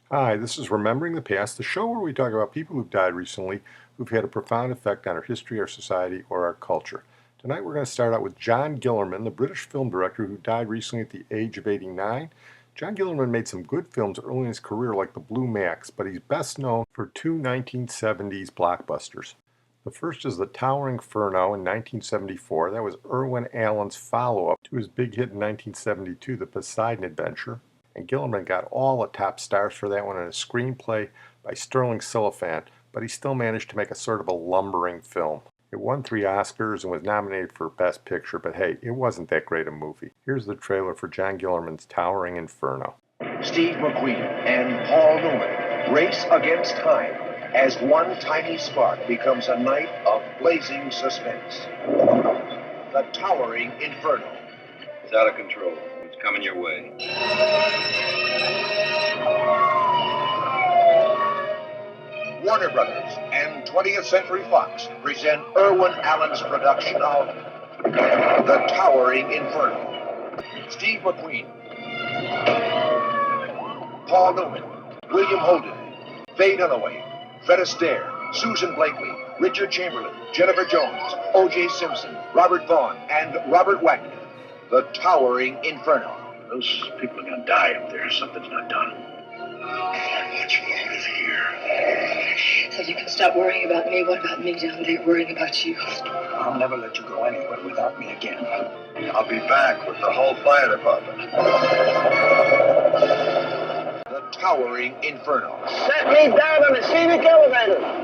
Hi, this is Remembering the Past, the show where we talk about people who've died recently who've had a profound effect on our history, our society, or our culture. Tonight we're going to start out with John Guillermin, the British film director who died recently at the age of 89. John Guillermin made some good films early in his career like The Blue Max, but he's best known for two 1970s blockbusters. The first is The Towering Inferno in 1974. That was Irwin Allen's follow-up to his big hit in 1972, The Poseidon Adventure. And Guillermin got all the top stars for that one in a screenplay by Sterling Silliphant, but he still managed to make a sort of a lumbering film. It won 3 Oscars and was nominated for Best Picture, but hey, it wasn't that great a movie. Here's the trailer for John Guillermin's Towering Inferno. Steve McQueen and Paul Newman race against time as one tiny spark becomes a night of blazing suspense. The Towering Inferno. It's out of control. It's coming your way. Warner Brothers and 20th Century Fox present Irwin Allen's production of The Towering Inferno. Steve McQueen, Paul Newman, William Holden, Faye Dunaway, Fred Astaire, Susan Blakely, Richard Chamberlain, Jennifer Jones, O.J. Simpson, Robert Vaughn, and Robert Wagner. The Towering Inferno. Those people are going to die up there. Something's not done. I want you out of here. So you can stop worrying about me. What about me down there worrying about you? I'll never let you go anywhere without me again. I'll be back with the whole fire department. The Towering Inferno. Set me down on the scenic elevator.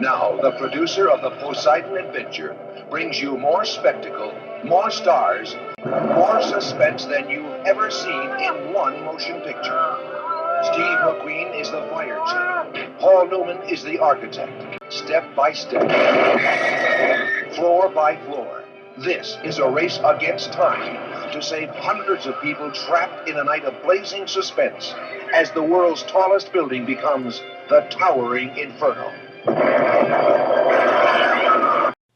Now, the producer of the Poseidon Adventure brings you more spectacle, more stars, more suspense than you've ever seen in one motion picture. Steve McQueen is the fire chief. Paul Newman is the architect. Step by step, floor by floor, this is a race against time to save hundreds of people trapped in a night of blazing suspense as the world's tallest building becomes the Towering Inferno.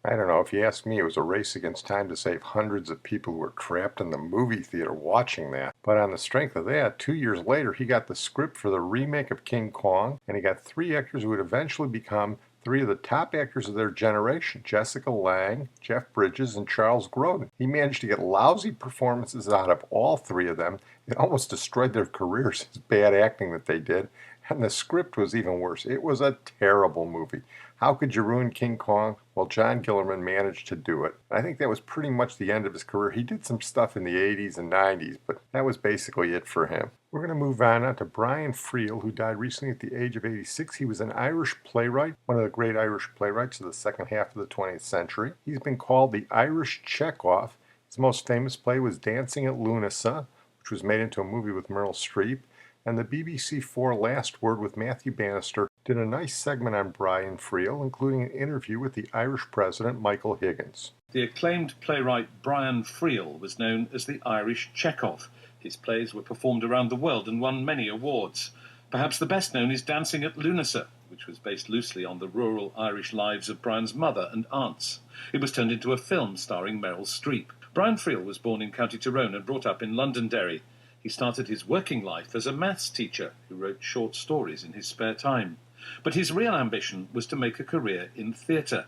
I don't know, if you ask me, it was a race against time to save hundreds of people who were trapped in the movie theater watching that. But on the strength of that, 2 years later, he got the script for the remake of King Kong, and he got 3 actors who would eventually become 3 of the top actors of their generation: Jessica Lange, Jeff Bridges, and Charles Grodin. He managed to get lousy performances out of all 3 of them. It almost destroyed their careers, his bad acting that they did. And the script was even worse. It was a terrible movie. How could you ruin King Kong? Well, John Guillermin managed to do it. I think that was pretty much the end of his career. He did some stuff in the 80s and 90s, but that was basically it for him. We're going to move on to Brian Friel, who died recently at the age of 86. He was an Irish playwright, one of the great Irish playwrights of the second half of the 20th century. He's been called the Irish Chekhov. His most famous play was Dancing at Lughnasa, which was made into a movie with Meryl Streep. And the BBC 4 Last Word with Matthew Bannister did a nice segment on Brian Friel, including an interview with the Irish president, Michael Higgins. The acclaimed playwright Brian Friel was known as the Irish Chekhov. His plays were performed around the world and won many awards. Perhaps the best known is Dancing at Lughnasa, which was based loosely on the rural Irish lives of Brian's mother and aunts. It was turned into a film starring Meryl Streep. Brian Friel was born in County Tyrone and brought up in Londonderry. He started his working life as a maths teacher who wrote short stories in his spare time. But his real ambition was to make a career in theatre.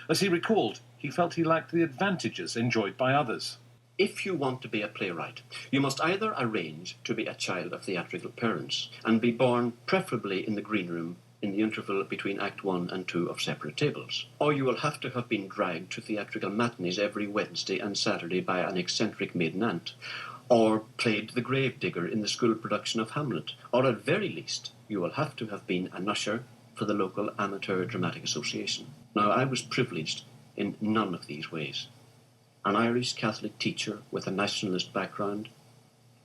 As he recalled, he felt he lacked the advantages enjoyed by others. If you want to be a playwright, you must either arrange to be a child of theatrical parents and be born preferably in the green room in the interval between Act 1 and 2 of separate tables, or you will have to have been dragged to theatrical matinees every Wednesday and Saturday by an eccentric maiden aunt, or played the gravedigger in the school production of Hamlet, or at very least you will have to have been an usher for the local amateur dramatic association. Now, I was privileged in none of these ways. An Irish Catholic teacher with a nationalist background,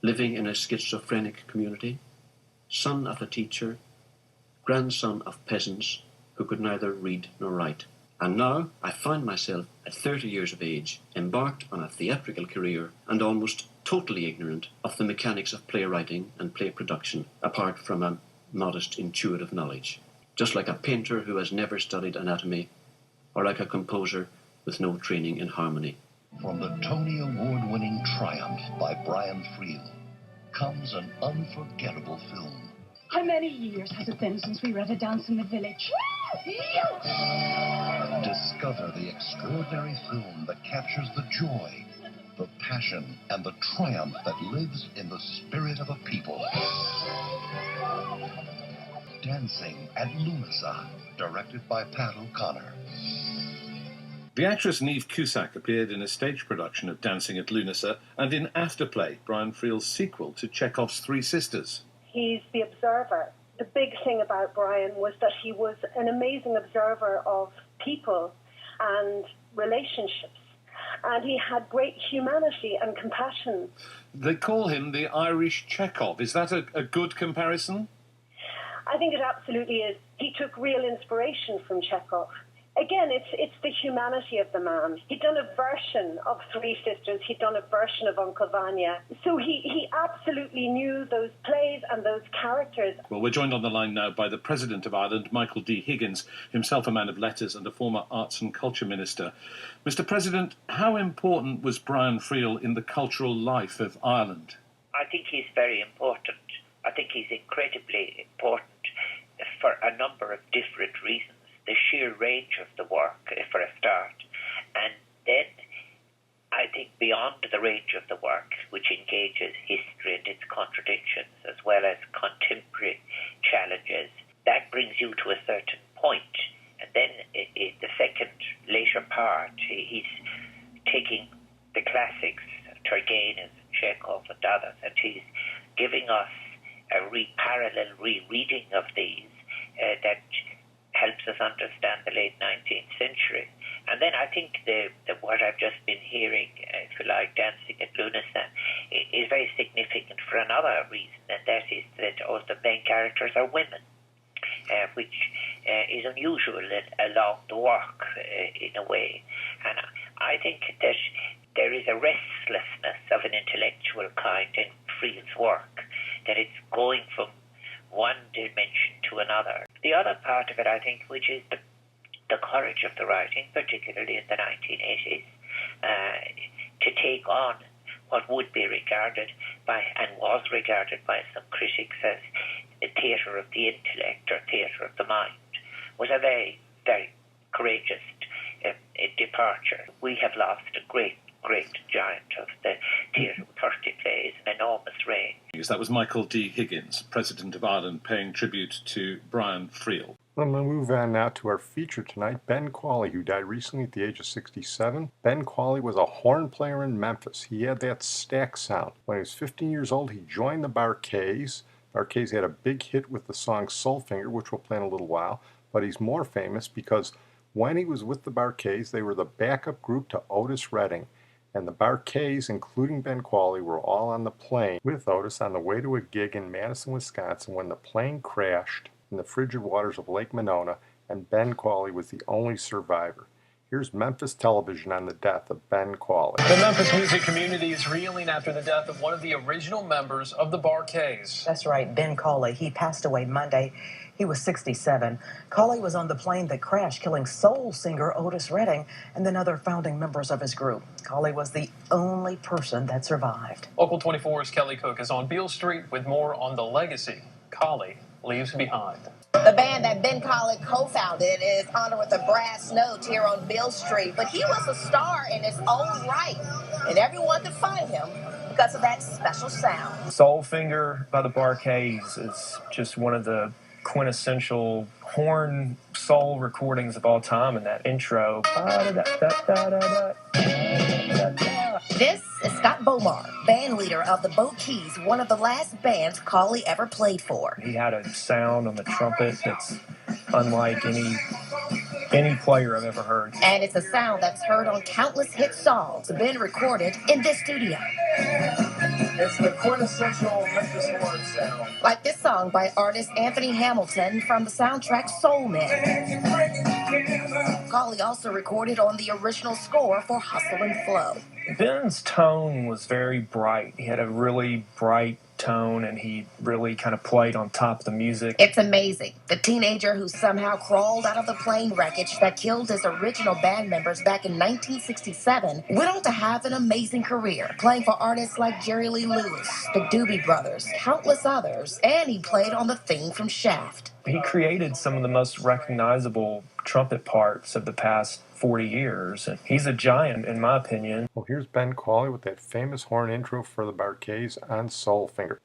living in a schizophrenic community, son of a teacher, grandson of peasants who could neither read nor write. And now I find myself at 30 years of age, embarked on a theatrical career and almost totally ignorant of the mechanics of playwriting and play production, apart from a modest intuitive knowledge. Just like a painter who has never studied anatomy, or like a composer with no training in harmony. From the Tony Award-winning Triumph by Brian Friel comes an unforgettable film, How many years has it been since we read a dance in the village? Discover the extraordinary film that captures the joy, the passion, and the triumph that lives in the spirit of a people. Dancing at Lughnasa, directed by Pat O'Connor. The actress Niamh Cusack appeared in a stage production of Dancing at Lughnasa and in Afterplay, Brian Friel's sequel to Chekhov's Three Sisters. He's the observer. The big thing about Brian was that he was an amazing observer of people and relationships. And he had great humanity and compassion. They call him the Irish Chekhov. Is that a good comparison? I think it absolutely is. He took real inspiration from Chekhov. Again, it's the humanity of the man. He'd done a version of Three Sisters. He'd done a version of Uncle Vanya. So he absolutely knew those plays and those characters. Well, we're joined on the line now by the President of Ireland, Michael D. Higgins, himself a man of letters and a former Arts and Culture Minister. Mr. President, how important was Brian Friel in the cultural life of Ireland? I think he's very important. I think he's incredibly important for a number of different reasons. The sheer range of the work, for a start, and then I think beyond the range of the work, which engages history and its contradictions, as well as contemporary challenges, that brings you to a certain point. And then the second, later part, he's taking the classics, Turgenev, Chekhov and others, and he's giving us a parallel rereading of these that helps us understand the late 19th century. And then I think what I've just been hearing, if you like, Dancing at Lughnasa, is very significant for another reason, and that is that all the main characters are women, which is unusual along the work in a way. And I think that there is a restlessness of an intellectual kind in Friel's work, that it's going from one dimension to another. The other part of it, I think, which is the courage of the writing, particularly in the 1980s, to take on what would be regarded by, and was regarded by some critics as the theatre of the intellect or theatre of the mind, was a very, very courageous departure. We have lost a great giant of the theatre with 30 plays, an enormous range. Yes, that was Michael D. Higgins, President of Ireland, paying tribute to Brian Friel. I'm going to move on now to our feature tonight, Ben Cauley, who died recently at the age of 67. Ben Cauley was a horn player in Memphis. He had that stack sound. When he was 15 years old, he joined the Bar-Kays. Bar-Kays had a big hit with the song Soulfinger, which we'll play in a little while, but he's more famous because when he was with the Bar-Kays, they were the backup group to Otis Redding. And the Bar-Kays, including Ben Cauley, were all on the plane with Otis on the way to a gig in Madison, Wisconsin, when the plane crashed in the frigid waters of Lake Monona, and Ben Cauley was the only survivor. Here's Memphis television on the death of Ben Cauley. The Memphis music community is reeling after the death of one of the original members of the Bar-Kays. That's right, Ben Cauley. He passed away Monday. He was 67. Cauley was on the plane that crashed, killing soul singer Otis Redding and then other founding members of his group. Cauley was the only person that survived. Local 24's Kelly Cook is on Beale Street with more on the legacy Cauley leaves behind. The band that Ben Cauley co-founded is honored with a brass note here on Beale Street, but he was a star in his own right, and everyone could find him because of that special sound. Soulfinger by the Bar-Kays is just one of the quintessential horn soul recordings of all time, and that intro. This is Scott Bomar, band leader of the Bo Keys, one of the last bands Cauley ever played for. He had a sound on the trumpet that's unlike any player I've ever heard. And it's a sound that's heard on countless hit songs, been recorded in this studio. It's the quintessential Memphis horn sound. Like this song by artist Anthony Hamilton from the soundtrack Soul Men. Cauley also recorded on the original score for Hustle and Flow. Ben's tone was very bright. He had a really bright tone, and he really kind of played on top of the music. It's amazing. The teenager who somehow crawled out of the plane wreckage that killed his original band members back in 1967 went on to have an amazing career, playing for artists like Jerry Lee Lewis, the Doobie Brothers, countless others, and he played on the theme from Shaft. He created some of the most recognizable trumpet parts of the past 40 years, and he's a giant, in my opinion. Well, here's Ben Cauley with that famous horn intro for the Bar-Kays on Soulfinger.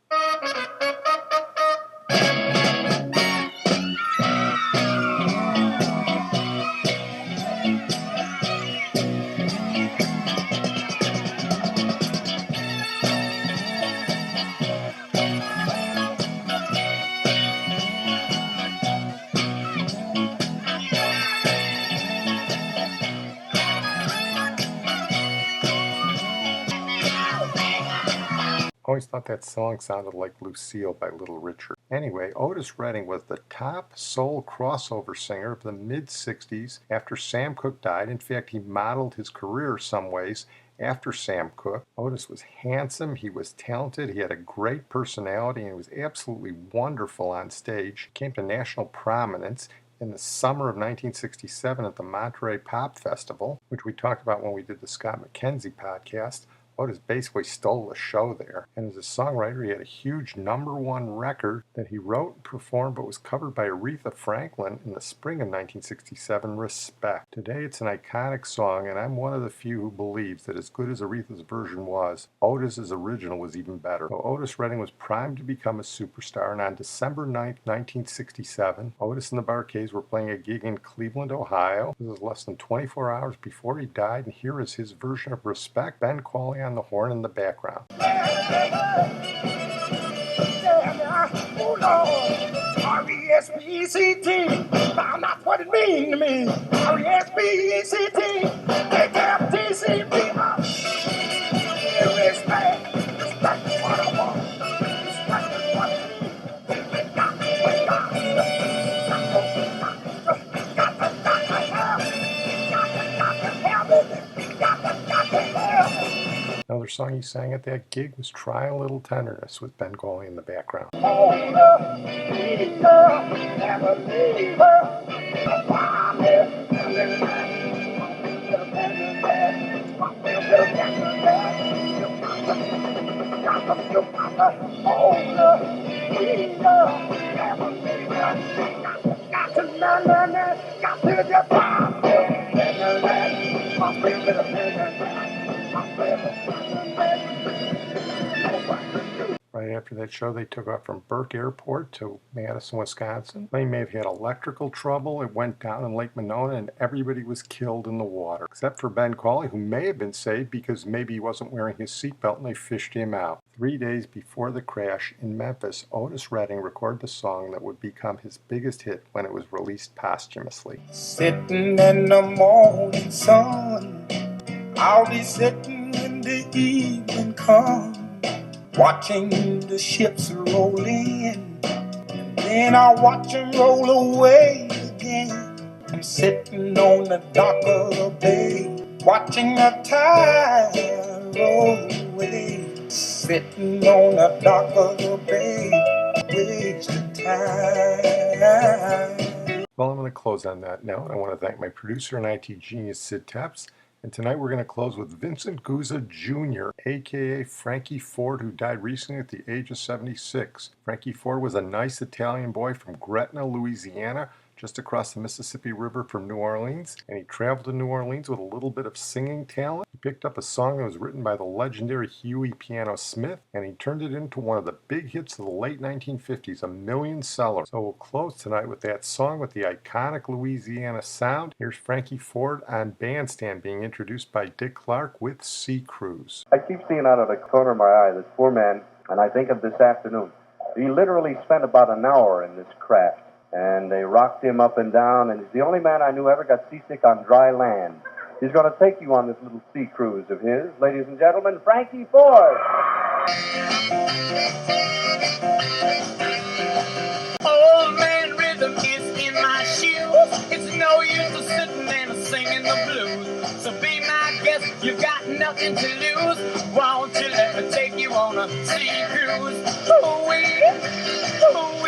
Always thought that song sounded like Lucille by Little Richard. Anyway, Otis Redding was the top soul crossover singer of the mid-60s after Sam Cooke died. In fact, he modeled his career some ways after Sam Cooke. Otis was handsome, he was talented, he had a great personality, and he was absolutely wonderful on stage. He came to national prominence in the summer of 1967 at the Monterey Pop Festival, which we talked about when we did the Scott McKenzie podcast. Otis basically stole the show there, and as a songwriter he had a huge #1 record that he wrote and performed but was covered by Aretha Franklin in the spring of 1967, Respect. Today it's an iconic song, and I'm one of the few who believes that as good as Aretha's version was, Otis's original was even better. So Otis Redding was primed to become a superstar, and on December 9th, 1967, Otis and the Bar-Kays were playing a gig in Cleveland, Ohio. This was less than 24 hours before he died, and here is his version of Respect, Ben Cauley on the horn in the background. R-E-S-P-E-C-T, found out what it mean to me. R-E-S-P-E-C-T, A-K-T-C-P. Respect, respect is what I want. Respect is what I need. Another song he sang at that gig was Try a Little Tenderness with Ben Cauley in the background. Right after that show, they took off from Burke Airport to Madison, Wisconsin. The plane may have had electrical trouble. It went down in Lake Monona, and everybody was killed in the water, except for Ben Cauley, who may have been saved because maybe he wasn't wearing his seatbelt and they fished him out. 3 days before the crash in Memphis, Otis Redding recorded the song that would become his biggest hit when it was released posthumously. Sitting in the morning sun, I'll be sitting when the evening comes, watching the ships roll in, and then I'll watch them roll away again. I'm sitting on the dock of the bay, watching the tide roll away. Sitting on the dock of the bay, wasting time. Well, I'm going to close on that note. I want to thank my producer and IT genius, Sid Tepps. And tonight we're going to close with Vincent Guzza Jr., a.k.a. Frankie Ford, who died recently at the age of 76. Frankie Ford was a nice Italian boy from Gretna, Louisiana, just across the Mississippi River from New Orleans, and he traveled to New Orleans with a little bit of singing talent. He picked up a song that was written by the legendary Huey Piano Smith, and he turned it into one of the big hits of the late 1950s, a million seller. So we'll close tonight with that song with the iconic Louisiana sound. Here's Frankie Ford on Bandstand being introduced by Dick Clark with Sea Cruise. I keep seeing out of the corner of my eye this poor man, and I think of this afternoon. He literally spent about an hour in this craft. And they rocked him up and down, and he's the only man I knew ever got seasick on dry land. He's going to take you on this little sea cruise of his. Ladies and gentlemen, Frankie Ford. Old man rhythm is in my shoes. It's no use to sitting and singing the blues. So be my guest, you got nothing to lose. Won't you let me take you on a sea cruise? Ooh-wee, ooh-wee.